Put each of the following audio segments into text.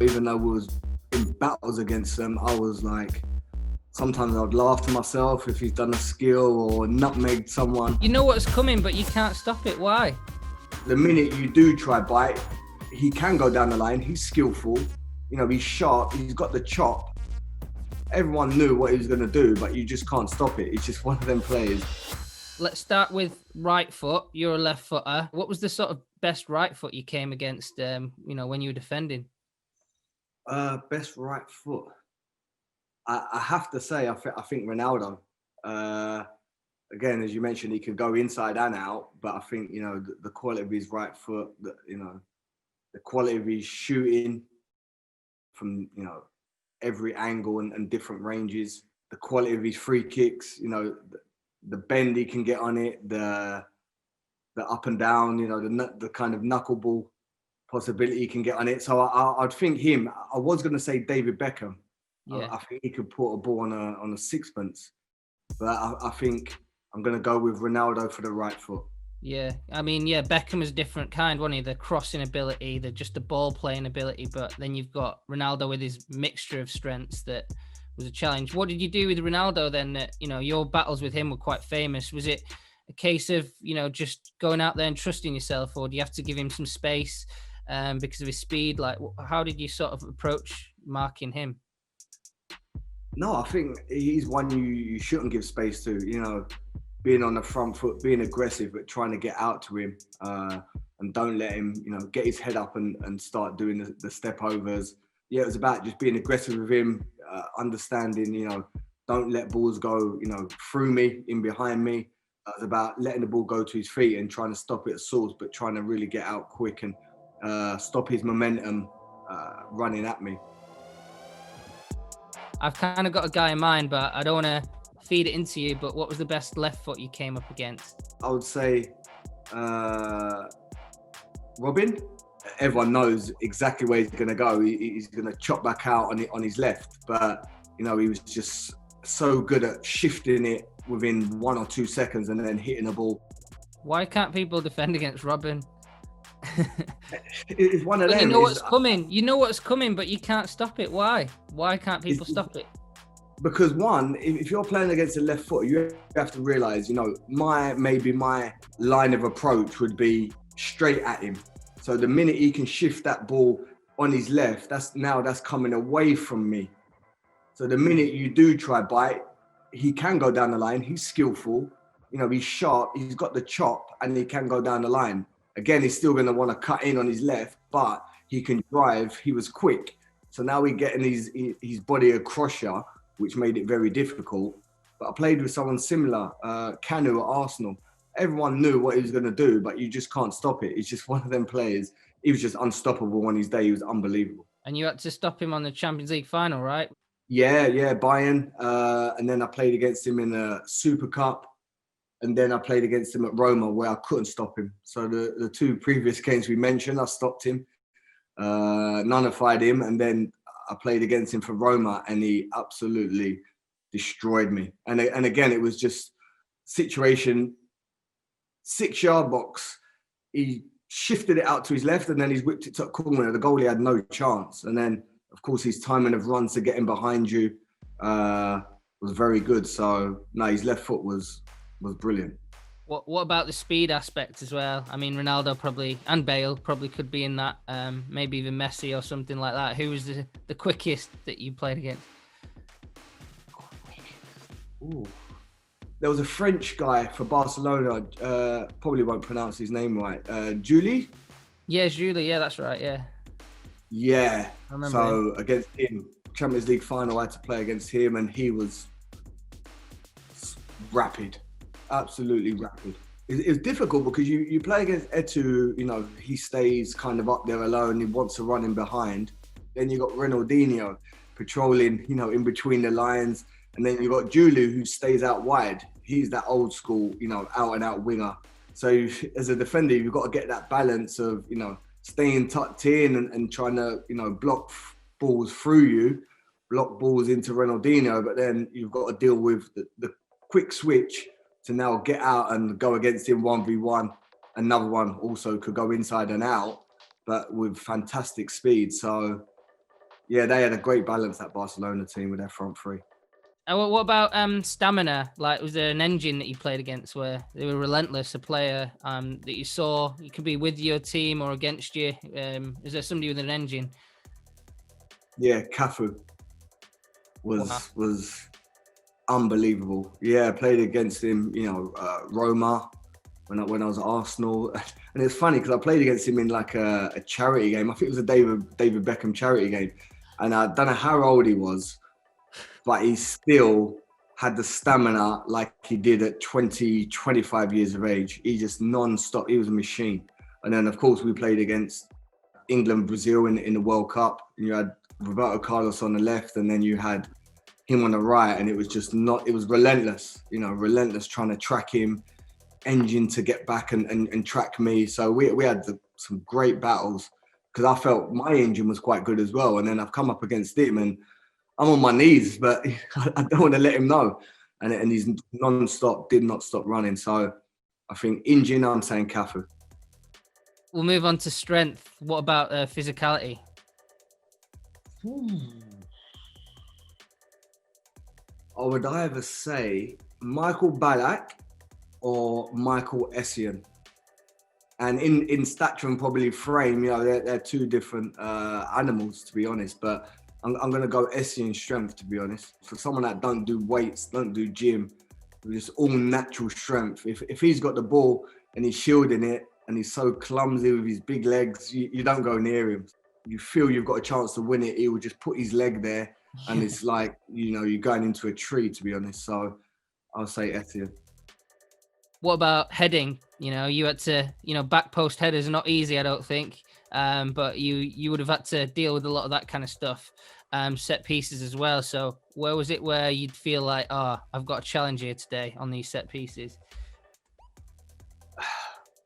Even though we was in battles against them, I was like, sometimes I'd laugh to myself if he's done a skill or nutmegged someone. You know what's coming, but you can't stop it. Why? The minute you do try bite, he can go down the line. He's skillful. You know, he's sharp. He's got the chop. Everyone knew what he was going to do, but you just can't stop it. It's just one of them players. Let's start with right foot. You're a left footer. What was the sort of best right foot you came against, when you were defending? Best right foot. I have to say, I think Ronaldo. Again, as you mentioned, he can go inside and out, but I think, the quality of his right foot, the quality of his shooting from, every angle and different ranges, the quality of his free kicks, the bend he can get on it, the up and down, the kind of knuckleball possibility he can get on it. So I'd think him. I was going to say David Beckham. Yeah. I think he could put a ball on a sixpence, but I think I'm going to go with Ronaldo for the right foot. Yeah, I mean, Beckham was a different kind, wasn't he? The crossing ability, just the ball playing ability, but then you've got Ronaldo with his mixture of strengths that was a challenge. What did you do with Ronaldo then? That, your battles with him were quite famous. Was it a case of, just going out there and trusting yourself, or do you have to give him some space because of his speed? Like, how did you sort of approach marking him? No, I think he's one you shouldn't give space to, being on the front foot, being aggressive, but trying to get out to him and don't let him, get his head up and start doing the step overs. Yeah, it was about just being aggressive with him, understanding, don't let balls go, through me, in behind me. It was about letting the ball go to his feet and trying to stop it at source, but trying to really get out quick and stop his momentum running at me. I've kind of got a guy in mind, but I don't want to feed it into you. But what was the best left foot you came up against? I would say Robben. Everyone knows exactly where he's going to go. He's going to chop back out on his left. But, he was just so good at shifting it within 1 or 2 seconds and then hitting the ball. Why can't people defend against Robben? It's one of them. You know what's coming. You know what's coming, but you can't stop it. Why? Why can't people stop it? Because one, if you're playing against a left foot, you have to realise, my line of approach would be straight at him. So the minute he can shift that ball on his left, that's coming away from me. So the minute you do try bite, he can go down the line. He's skillful, he's sharp. He's got the chop, and he can go down the line. Again, he's still going to want to cut in on his left, but he can drive. He was quick. So now we're getting his body across you, which made it very difficult. But I played with someone similar, Canu at Arsenal. Everyone knew what he was going to do, but you just can't stop it. It's just one of them players. He was just unstoppable on his day. He was unbelievable. And you had to stop him on the Champions League final, right? Yeah, Bayern. And then I played against him in the Super Cup. And then I played against him at Roma, where I couldn't stop him. So the 2 previous games we mentioned, I stopped him, nullified him, and then I played against him for Roma, and he absolutely destroyed me. And again, it was just situation, 6-yard box. He shifted it out to his left, and then he's whipped it to a corner. The goalie had no chance. And then, of course, his timing of runs to get him behind you was very good. So, no, his left foot was brilliant. What about the speed aspect as well? I mean, Ronaldo probably, and Bale probably could be in that, maybe even Messi or something like that. Who was the quickest that you played against? Ooh. There was a French guy for Barcelona, probably won't pronounce his name right, Julie? Yeah, Julie, yeah, that's right, yeah. Yeah, I remember so against him, Champions League final, I had to play against him, and he was rapid. Absolutely rapid. It's difficult because you play against Etu, he stays kind of up there alone. He wants to run in behind. Then you got Ronaldinho patrolling, in between the lines. And then you got Julu, who stays out wide. He's that old school, out and out winger. So as a defender, you've got to get that balance of, staying tucked in and trying to, block balls through you, block balls into Ronaldinho. But then you've got to deal with the quick switch to now get out and go against him 1v1. Another one also could go inside and out, but with fantastic speed. So Yeah, they had a great balance, that Barcelona team, with their front three. What about stamina? Like, was there an engine that you played against where they were relentless? A player that you saw, you could be with your team or against you. Is there somebody with an engine? Yeah, Cafu Wow. was unbelievable. Yeah, I played against him, Roma when I was at Arsenal. And it's funny because I played against him in like a charity game. I think it was a David Beckham charity game. And I don't know how old he was, but he still had the stamina like he did at 20, 25 years of age. He just non-stop, he was a machine. And then of course we played against England, Brazil in the World Cup. You had Roberto Carlos on the left, and then you had him on the right, and it was relentless, relentless trying to track him, engine to get back and track me. So we had some great battles because I felt my engine was quite good as well. And then I've come up against him and I'm on my knees, but I don't want to let him know. And he's non-stop, did not stop running. So I think engine, I'm saying Cafu. We'll move on to strength. What about physicality? I would either say Michael Ballack or Michael Essien. And in stature and probably frame, they're two different animals, to be honest. But I'm going to go Essien strength, to be honest. For someone that don't do weights, don't do gym, just all natural strength. If he's got the ball and he's shielding it and he's so clumsy with his big legs, you don't go near him. You feel you've got a chance to win it, he will just put his leg there. And it's like, you're going into a tree, to be honest. So I'll say Essien. What about heading? You had to, back post headers are not easy, I don't think. But you would have had to deal with a lot of that kind of stuff. Set pieces as well. So where was it where you'd feel like, I've got a challenge here today on these set pieces?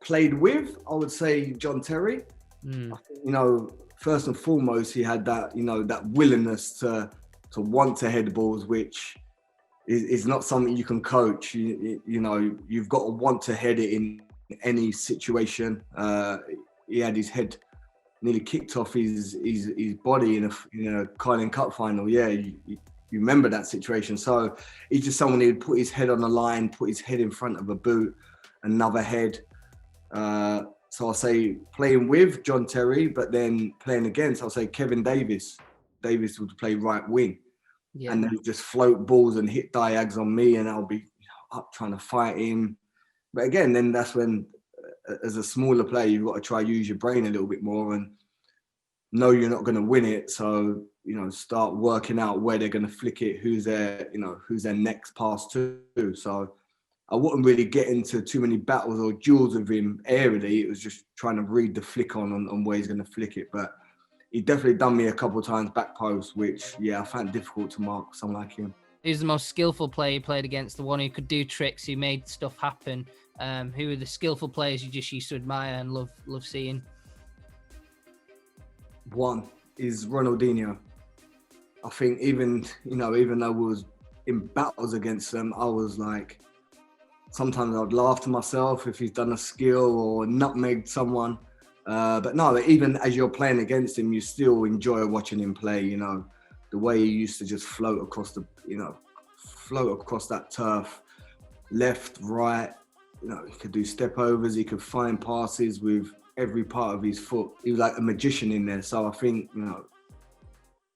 Played with, I would say John Terry. I think, first and foremost, he had that, that willingness to want to head balls, which is not something you can coach. You've got to want to head it in any situation. He had his head nearly kicked off his body in a Carling Cup final. Yeah, you remember that situation. So he's just someone who would put his head on the line, put his head in front of a boot, another head. So I'll say playing with John Terry, but then playing against, I'll say Kevin Davis. Davis would play right wing. Yeah. And then he'd just float balls and hit diags on me, and I'll be up trying to fight him. But again, then that's when, as a smaller player, you've got to try use your brain a little bit more and know you're not going to win it. So, start working out where they're going to flick it, who's their next pass to. So I wouldn't really get into too many battles or duels with him aerially. It was just trying to read the flick on where he's going to flick it. But he definitely done me a couple of times back post, which, I found difficult to mark someone like him. Who's the most skillful player you played against? The one who could do tricks, who made stuff happen? Who are the skillful players you just used to admire and love seeing? One is Ronaldinho. I think even though we was in battles against them, I was like, sometimes I'd laugh to myself if he's done a skill or nutmegged someone. But no, even as you're playing against him, you still enjoy watching him play. The way he used to just float across that turf, left, right. He could do step overs. He could find passes with every part of his foot. He was like a magician in there. So I think,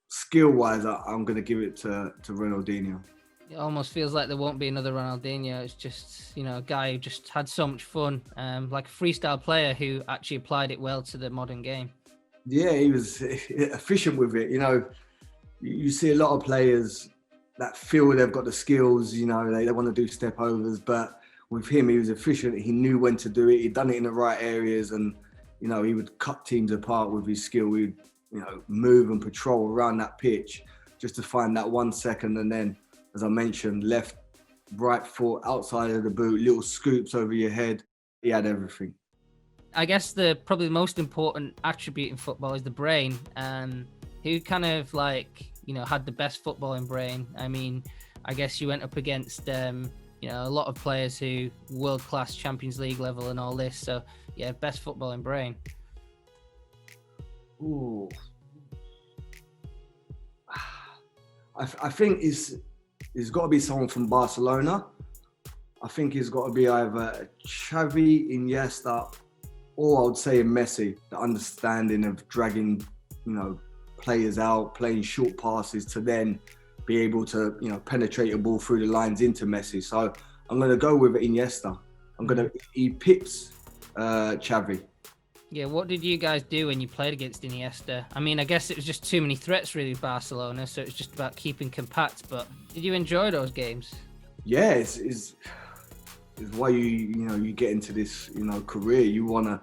skill-wise, I'm going to give it to Ronaldinho. It almost feels like there won't be another Ronaldinho. It's just, a guy who just had so much fun, like a freestyle player who actually applied it well to the modern game. Yeah, he was efficient with it. You see a lot of players that feel they've got the skills, they want to do step overs, but with him, he was efficient. He knew when to do it. He'd done it in the right areas, and, he would cut teams apart with his skill. He'd, move and patrol around that pitch just to find that 1 second, and then, as I mentioned, left, right foot, outside of the boot, little scoops over your head. He had everything. I guess probably the most important attribute in football is the brain. Who kind of had the best footballing brain? I mean, I guess you went up against, a lot of players who world-class Champions League level and all this. So, yeah, best footballing brain. Ooh. I think it's got to be someone from Barcelona. I think it's got to be either Xavi, Iniesta, or I would say Messi. The understanding of dragging, players out, playing short passes to then be able to, penetrate a ball through the lines into Messi. So I'm going to go with Iniesta. He pips Xavi. Yeah, what did you guys do when you played against Iniesta? I mean, I guess it was just too many threats really, Barcelona, so it's just about keeping compact, but did you enjoy those games? Yeah, it's why you get into this, career. You want to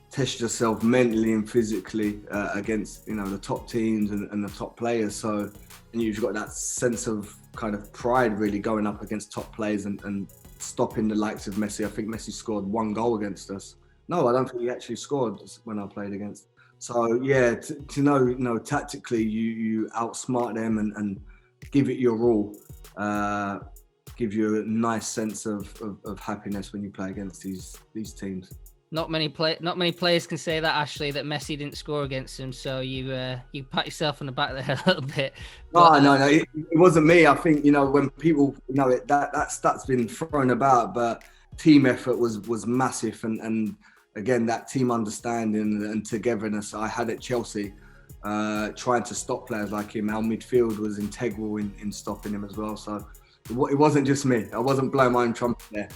test yourself mentally and physically against, the top teams and the top players. So, and you've got that sense of kind of pride really going up against top players and stopping the likes of Messi. I think Messi scored 1 goal against us. No, I don't think he actually scored when I played against. So yeah, to know, tactically you outsmart them and give it your all. Give you a nice sense of happiness when you play against these teams. Not many players can say that, Ashley, that Messi didn't score against him. So you pat yourself on the back there a little bit. But, no, it wasn't me. I think when people that stat's been thrown about, but team effort was massive, and again that team understanding and togetherness I had at Chelsea, trying to stop players like him. Our midfield was integral in stopping him as well. So it wasn't just me. I wasn't blowing my own trumpet there.